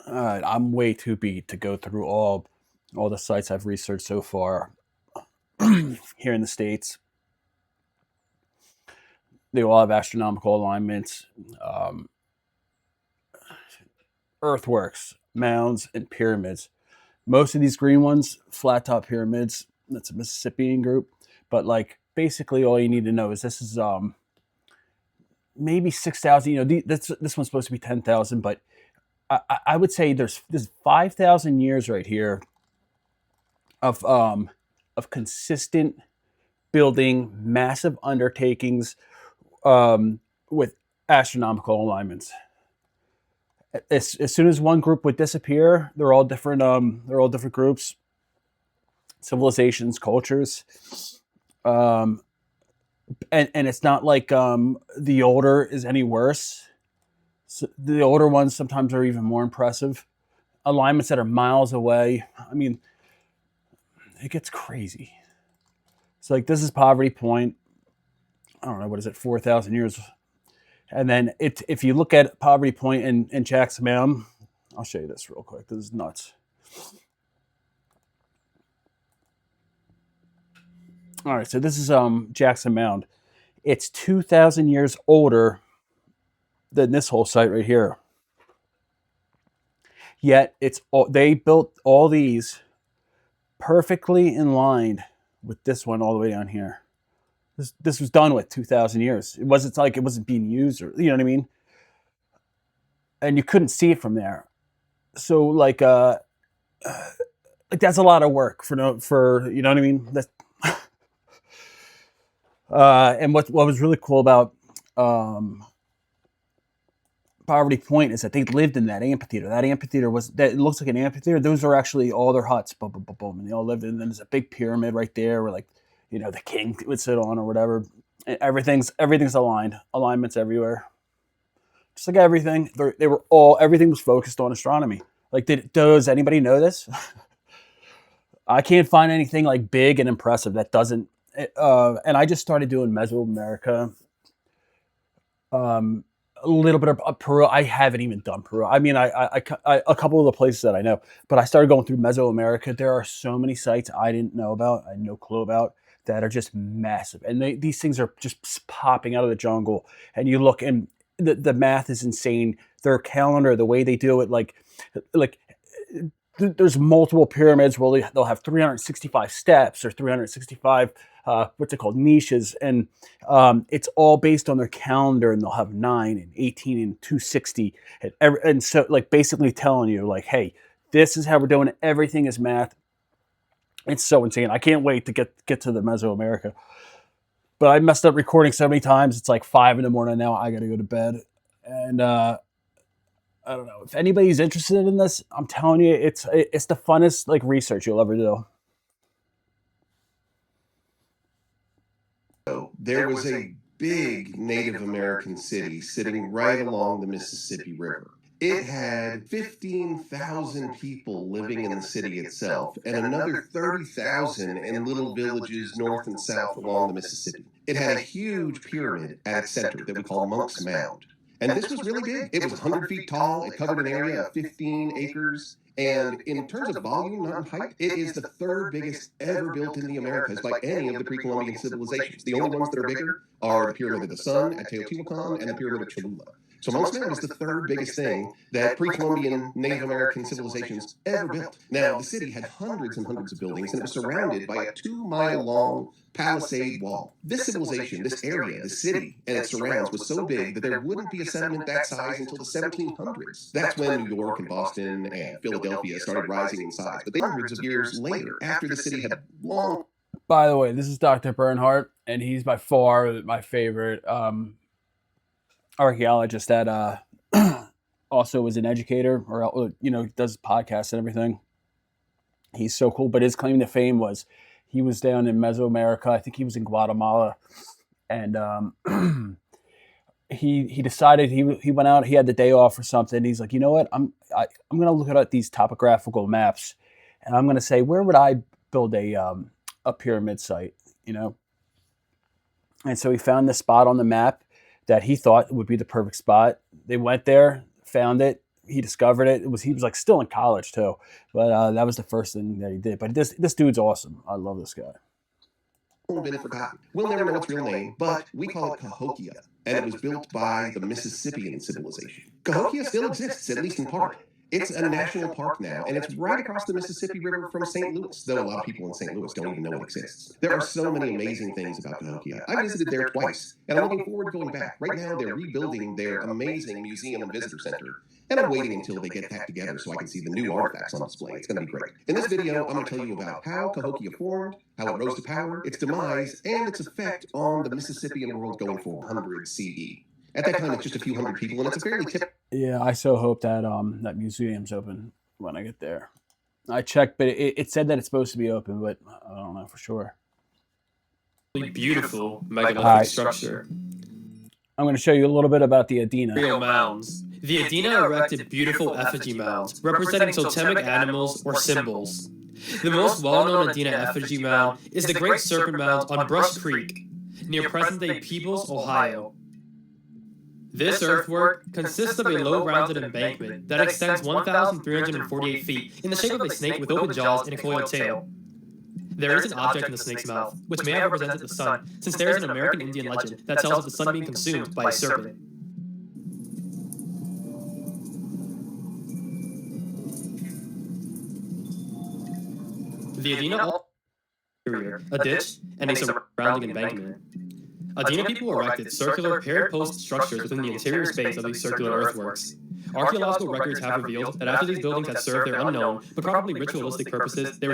I'm way too beat to go through all the sites I've researched so far here in the States. They all have astronomical alignments, um, earthworks, mounds, and pyramids. Most of these green ones, flat top pyramids. That's a Mississippian group, but like basically all you need to know is this is maybe 6,000. This one's supposed to be 10,000, but I would say there's 5,000 years right here of consistent building massive undertakings with astronomical alignments. As soon as one group would disappear, they're all different groups, civilizations, cultures, um, and it's not like the older is any worse. So the older ones sometimes are even more impressive. Alignments that are miles away. I mean, it gets crazy. So like this is Poverty Point. I don't know what is it, 4,000 years. And then if you look at Poverty Point and Jackson Mountain, I'll show you this real quick. This is nuts. All right, so this is Jackson Mound. It's 2,000 years older than this whole site right here. Yet they built all these perfectly in line with this one all the way down here. This was done with 2,000 years. It wasn't being used, or you know what I mean. And you couldn't see it from there. So like that's a lot of work for you know what I mean. And what was really cool about Poverty Point is that they lived in that amphitheater. That amphitheater it looks like an amphitheater. Those are actually all their huts. Boom, boom, boom, boom, and they all lived in. And then there's a big pyramid right there where the king would sit on or whatever. And everything's aligned. Alignments everywhere. Just like everything, everything was focused on astronomy. Like, does anybody know this? I can't find anything like big and impressive that doesn't. And I just started doing Mesoamerica. A little bit of Peru. I haven't even done Peru. I mean, a couple of the places that I know, but I started going through Mesoamerica. There are so many sites I didn't know about, I had no clue about, that are just massive, and these things are just popping out of the jungle. And you look, and the math is insane. Their calendar, the way they do it, like there's multiple pyramids where they'll have 365 steps or 365 what's it called, niches, and it's all based on their calendar, and they'll have 9 and 18 and 260, and so like basically telling you like, hey, this is how we're doing it. Everything is math. It's so insane. I can't wait to get to the Mesoamerica. But I messed up recording so many times. It's like 5 a.m. now. I got to go to bed, and I don't know if anybody's interested in this. I'm telling you, it's the funnest like research you'll ever do. There was a big Native American city sitting right along the Mississippi River. It had 15,000 people living in the city itself and another 30,000 in little villages north and south along the Mississippi. It had a huge pyramid at its center that we call Monk's Mound. And this was really big. It was 100 feet tall. It covered an area of 15 acres. And in terms of volume, not in height, it is the third biggest ever built in the Americas by any of the pre-Columbian civilizations. The only ones that are bigger are the Pyramid of the Sun at Teotihuacan and the Pyramid of Cholula. So Monk's Mound is the third biggest thing that pre-Columbian Native American civilizations ever built. Now, the city had hundreds and hundreds of buildings, and it was surrounded by a 2-mile-long palisade wall. This civilization, this area, the city, and its surrounds was so big that there wouldn't be a settlement that size until the 1700s. That's when New York and Boston and Philadelphia started rising in size. But then hundreds of years later, after the city had long... By the way, this is Dr. Bernhardt, and he's by far my favorite archaeologist that also is an educator, or does podcasts and everything. He's so cool. But his claim to fame was he was down in Mesoamerica. I think he was in Guatemala, and he decided he went out. He had the day off or something. He's like, you know what? I'm going to look at these topographical maps, and I'm going to say, where would I build a pyramid site? And so he found this spot on the map that he thought would be the perfect spot. They went there, found it. he discovered it. He was like still in college too, but that was the first thing that he did. But this dude's awesome. I love this guy. Been forgotten. We'll never know its real name, but we call it Cahokia, and it was built by the Mississippian civilization. Cahokia still exists, at least in part. It's a national park now, and it's right across the Mississippi River from St. Louis, though a lot of people in St. Louis don't even know it exists. There are so many amazing things about Cahokia. I visited there twice, and I'm looking forward to going back. Right now, they're rebuilding their amazing museum and visitor center, and I'm waiting until they get that together so I can see the new artifacts on display. It's going to be great. In this video, I'm going to tell you about how Cahokia formed, how it rose to power, its demise, and its effect on the Mississippian world going for 100 CE. At that time, it's just a few hundred people, and it's a fairly typical. Yeah, I so hope that that museum's open when I get there. I checked, but it said that it's supposed to be open, but I don't know for sure. Beautiful megalithic structure. I'm going to show you a little bit about the Adena. Real mounds. The Adena erected beautiful effigy mounds representing totemic animals or symbols. The most well-known Adena effigy mound is the Great Serpent Mound on Brush Creek, near present-day Peebles, Ohio. This earthwork consists of a low-rounded embankment that extends 1,348 feet in the shape of a snake with open jaws and a coiled tail. There is an object in the snake's mouth, which may have represented the sun, since there is an American Indian legend that tells of the sun being consumed by a serpent. The Adena a ditch and a surrounding embankment. Adena people erected circular paired post structures within the interior space of these circular earthworks. Archaeological records have revealed that after these buildings had served their unknown but probably ritualistic purposes, they were